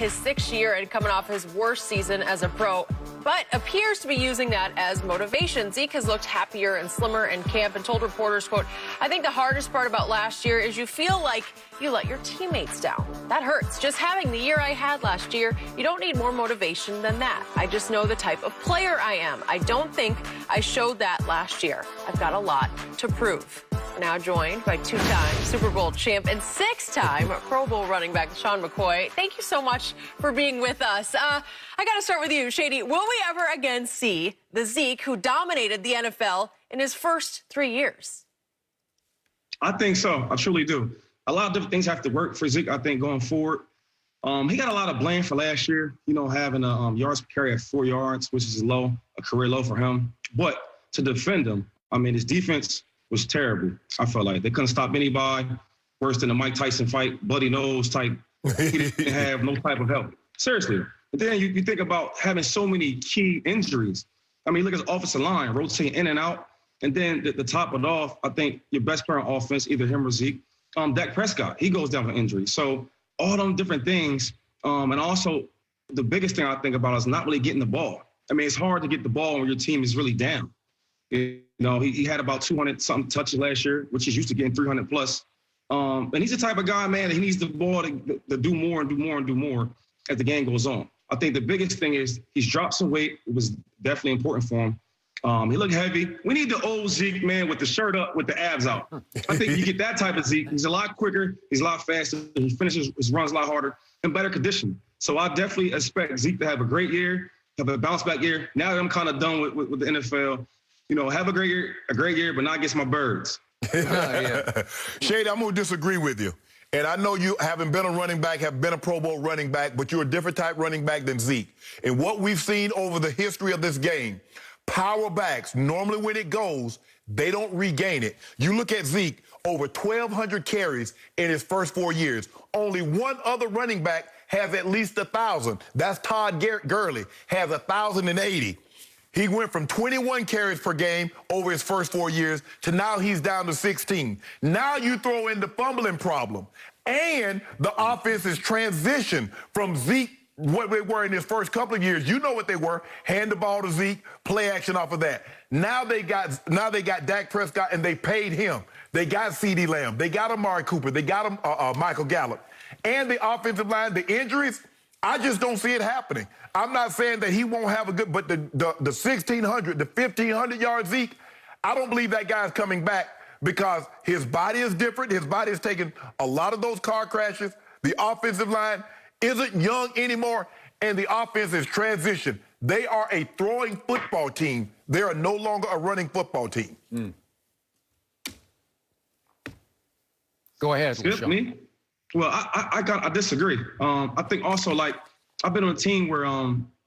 his 6th year and coming off his worst season as a pro, but appears to be using that as motivation. Zeke has looked happier and slimmer in camp and told reporters, quote, "I think the hardest part about last year is you feel like you let your teammates down. That hurts. Just having the year I had last year, you don't need more motivation than that. I just know the type of player I am. I don't think I showed that last year. I've got a lot to prove." Now joined by 2-time Super Bowl champ and 6-time Pro Bowl running back Sean McCoy. Thank you so much for being with us. I got to start with you, Shady. Will we ever again see the Zeke who dominated the NFL in his first 3 years? I think so. I truly do. A lot of different things have to work for Zeke, I think, going forward. He got a lot of blame for last year, having a yards per carry at 4 yards, which is low, a career low for him. But to defend him, his defense was terrible. I felt like they couldn't stop anybody. Worse than the Mike Tyson fight, bloody nose type. He didn't have no type of help. Seriously. And then you think about having so many key injuries. Look at his offensive line, rotating in and out. And then to top it off, I think your best player on offense, either him or Zeke, Dak Prescott, he goes down for injury. So all them different things. And also the biggest thing I think about is not really getting the ball. It's hard to get the ball when your team is really down. He had about 200-something touches last year, which he's used to getting 300 plus. And he's the type of guy, man, that he needs the ball to do more and do more and do more as the game goes on. I think the biggest thing is he's dropped some weight. It was definitely important for him. He looked heavy. We need the old Zeke, man, with the shirt up, with the abs out. I think you get that type of Zeke. He's a lot quicker. He's a lot faster. He finishes his runs a lot harder and better condition. So I definitely expect Zeke to have a great year, have a bounce-back year. Now that I'm kind of done with the NFL, have a great year, but not against my birds. Yeah. Shady, I'm going to disagree with you. And I know you, having been a running back, have been a Pro Bowl running back, but you're a different type running back than Zeke. And what we've seen over the history of this game, power backs, normally when it goes, they don't regain it. You look at Zeke, over 1,200 carries in his first 4 years. Only one other running back has at least 1,000. That's Todd Gurley, has 1,080. He went from 21 carries per game over his first 4 years to now he's down to 16. Now you throw in the fumbling problem. And the offense is transitioned from Zeke, what they were in his first couple of years. You know what they were. Hand the ball to Zeke, play action off of that. Now they got Dak Prescott, and they paid him. They got CeeDee Lamb. They got Amari Cooper. They got Michael Gallup. And the offensive line, the injuries, I just don't see it happening. I'm not saying that he won't have a good, but the 1,600, the 1,500 yard Zeke, I don't believe that guy's coming back because his body is different. His body is taking a lot of those car crashes. The offensive line isn't young anymore, and the offense is transitioned. They are a throwing football team. They are no longer a running football team. Go ahead, Sean. Me? Well, I disagree. I think also, I've been on a team where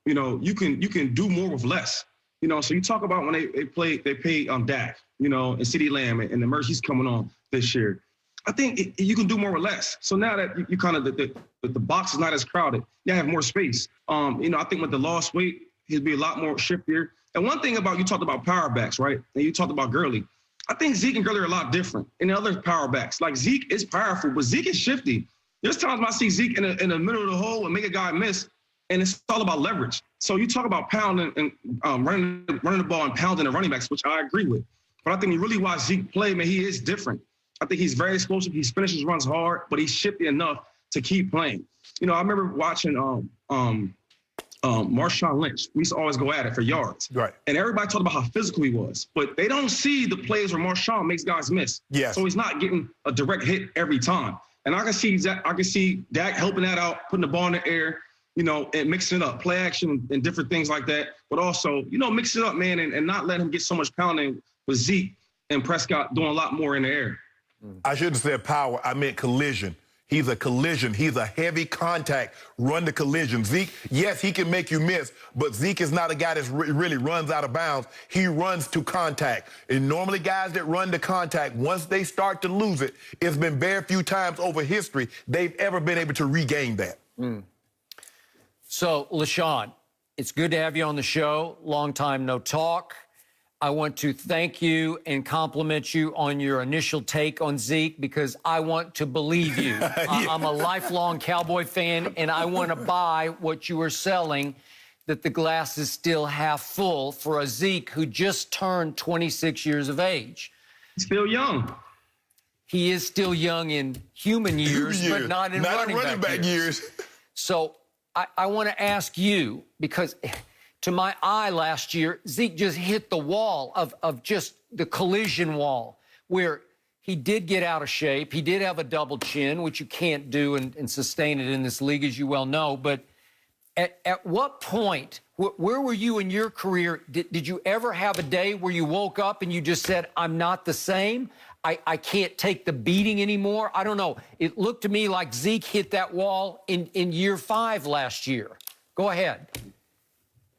you can do more with less. So you talk about when they paid Dak, and CeeDee Lamb and the merge he's coming on this year. I think you can do more with less. So now that you kind of the box is not as crowded, you have more space. I think with the lost weight, he'll be a lot more shiftier. And one thing about, you talked about power backs, right? And you talked about Gurley. I think Zeke and Gurley are a lot different in the other power backs. Like Zeke is powerful, but Zeke is shifty. There's times I see Zeke in the middle of the hole and make a guy miss, and it's all about leverage. So you talk about pounding and running the ball and pounding the running backs, which I agree with. But I think you really watch Zeke play, man, he is different. I think he's very explosive. He finishes runs hard, but he's shifty enough to keep playing. I remember watching Marshawn Lynch. We used to always go at it for yards. Right. And everybody talked about how physical he was. But they don't see the plays where Marshawn makes guys miss. Yes. So he's not getting a direct hit every time. And I can see Dak helping that out, putting the ball in the air, and mixing it up, play action and different things like that. But also, mix it up, man, and not let him get so much pounding with Zeke and Prescott doing a lot more in the air. I shouldn't have said power. I meant collision. He's a collision. He's a heavy contact, run to collision. Zeke, yes, he can make you miss, but Zeke is not a guy that really runs out of bounds. He runs to contact. And normally guys that run to contact, once they start to lose it, it's been very few times over history they've ever been able to regain that. So, LaShawn, it's good to have you on the show. Long time no talk. I want to thank you and compliment you on your initial take on Zeke because I want to believe you. I'm a lifelong Cowboy fan, and I want to buy what you are selling, that the glass is still half full for a Zeke who just turned 26 years of age. Still young. He is still young in human years, but not in running back years. So I want to ask you, because to my eye last year, Zeke just hit the wall of just the collision wall where he did get out of shape. He did have a double chin, which you can't do and sustain it in this league, as you well know. But at what point, where were you in your career? Did you ever have a day where you woke up and you just said, I'm not the same? I can't take the beating anymore? I don't know. It looked to me like Zeke hit that wall in year 5 last year. Go ahead.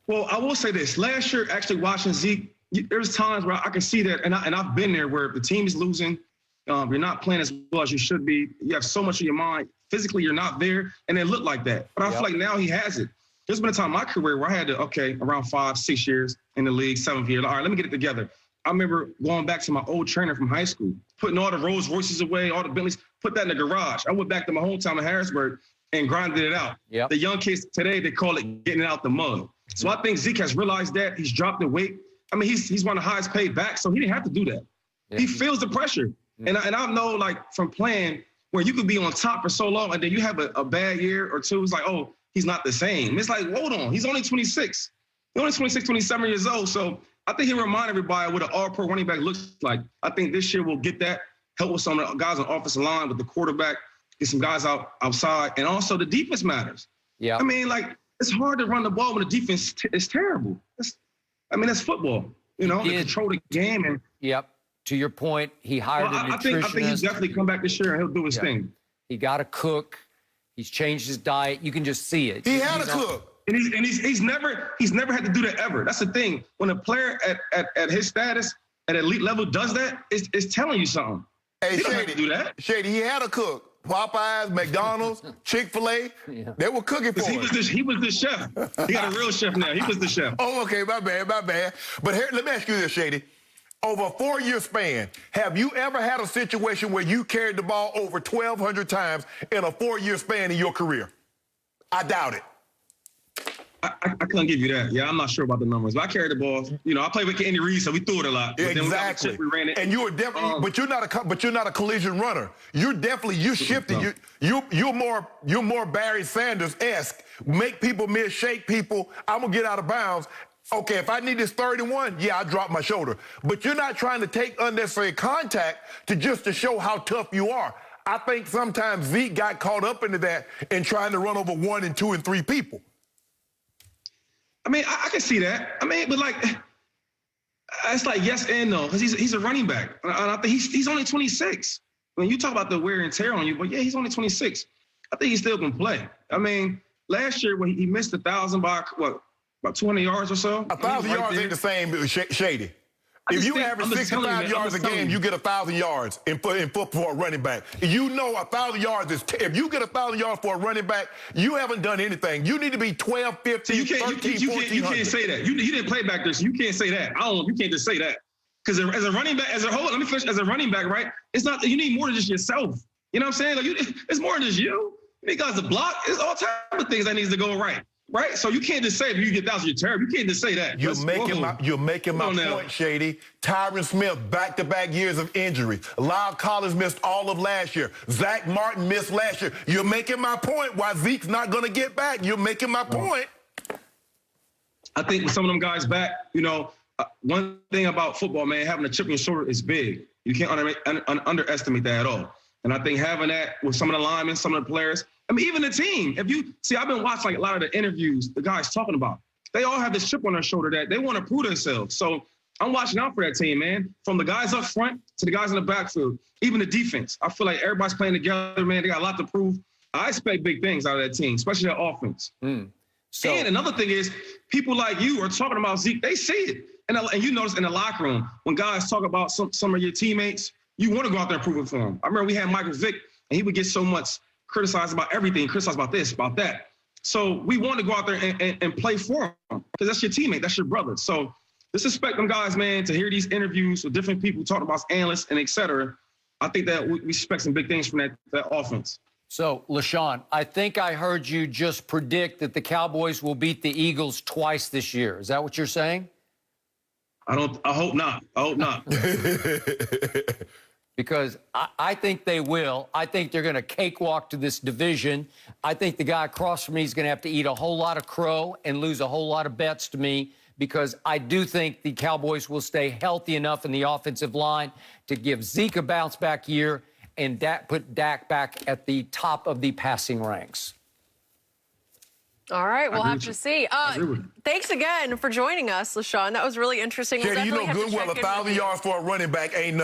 Well, I will say this. Last year, actually watching Zeke, there's times where I can see that, and I've been there where the team is losing, you're not playing as well as you should be. You have so much in your mind. Physically, you're not there, and it looked like that. But I feel like now he has it. There's been a time in my career where I had to, around 5-6 years in the league, 7th year. All right, let me get it together. I remember going back to my old trainer from high school, putting all the Rolls Royces away, all the Bentleys, put that in the garage. I went back to my hometown in Harrisburg and grinded it out. Yep. The young kids today, they call it getting it out the mud. So I think Zeke has realized that. He's dropped the weight. I mean, he's one of the highest paid backs, so he didn't have to do that. Yeah. He feels the pressure. And I know, like, from playing where you could be on top for so long and then you have a bad year or two, it's like, oh, he's not the same. It's like, hold on, he's only 26. He's only 26, 27 years old. So I think he'll remind everybody what an all-pro running back looks like. I think this year we'll get that, help with some of the guys on the offensive line, with the quarterback, get some guys outside. And also the defense matters. Yeah. I mean, like, it's hard to run the ball when the defense is terrible. That's football, to control the game. And yep. To your point, he hired a nutritionist. I think he's definitely come back this year and he'll do his thing. He got a cook. He's changed his diet. You can just see it. He had a cook. And he's never had to do that ever. That's the thing. When a player at his status, at elite level, does that, it's telling you something. Hey, he don't have to do that. Shady, he had a cook. Popeyes, McDonald's, Chick-fil-A, they were cooking for him. He was the chef. He got a real chef now. He was the chef. Oh, okay, my bad. But here, let me ask you this, Shady. Over a 4-year span, have you ever had a situation where you carried the ball over 1,200 times in a 4-year span in your career? I doubt it. I couldn't give you that. Yeah, I'm not sure about the numbers. But I carried the ball. I played with Andy Reid, so we threw it a lot. But exactly. We ran it. And you were definitely, but you're not a collision runner. You're shifted. You're more Barry Sanders-esque. Make people miss, shake people. I'm gonna get out of bounds. Okay, if I need this 31, I drop my shoulder. But you're not trying to take unnecessary contact to show how tough you are. I think sometimes Zeke got caught up into that and trying to run over 1 and 2 and 3 people. I mean, I can see that. I mean, but like, it's like yes and no, because he's a running back. And I think he's only 26. When you talk about the wear and tear on you, but he's only 26. I think he still can play. I mean, last year when he missed 1,000 by about 200 yards or so. 1,000 yards ain't the same, Shady. If you average 65 yards a game, you get 1,000 yards in football for a running back. 1,000 yards is, if you get 1,000 yards for a running back, you haven't done anything. You need to be 12, 15, 13, 1400. You can't say that. You didn't play back there, so you can't say that. You can't just say that. Because as a running back, as a running back, right? It's not, you need more than just yourself. You know what I'm saying? Like it's more than just you. You need guys to block. There's all types of things that needs to go right. Right? So you can't just say if you get 1,000, you're terrible. You can't just say that. You're making my point, Shady. Tyron Smith, back-to-back years of injury. Lyle Collins missed all of last year. Zach Martin missed last year. You're making my point why Zeke's not going to get back. You're making my point. I think with some of them guys back, one thing about football, man, having a chip on your shoulder is big. You can't underestimate that at all. And I think having that with some of the linemen, some of the players, I mean, even the team. If you see, I've been watching like a lot of the interviews the guys talking about. They all have this chip on their shoulder that they want to prove themselves. So I'm watching out for that team, man. From the guys up front to the guys in the backfield, even the defense. I feel like everybody's playing together, man. They got a lot to prove. I expect big things out of that team, especially that offense. And another thing is, people like you are talking about Zeke. They see it, and you notice in the locker room when guys talk about some of your teammates, you want to go out there and prove it for them. I remember we had Michael Vick, and he would get so much criticized about everything, criticized about this, about that. So we want to go out there and play for him because that's your teammate, that's your brother. So disrespect them guys, man, to hear these interviews with different people talking about analysts and et cetera. I think that we expect some big things from that offense. So, LaShawn, I think I heard you just predict that the Cowboys will beat the Eagles twice this year. Is that what you're saying? I hope not. I hope not. Because I think they will. I think they're going to cakewalk to this division. I think the guy across from me is going to have to eat a whole lot of crow and lose a whole lot of bets to me, because I do think the Cowboys will stay healthy enough in the offensive line to give Zeke a bounce-back year and put Dak back at the top of the passing ranks. All right, we'll have to see. Thanks again for joining us, LaShawn. That was really interesting. Katie, you know good well 1,000 yards for a running back ain't nothing.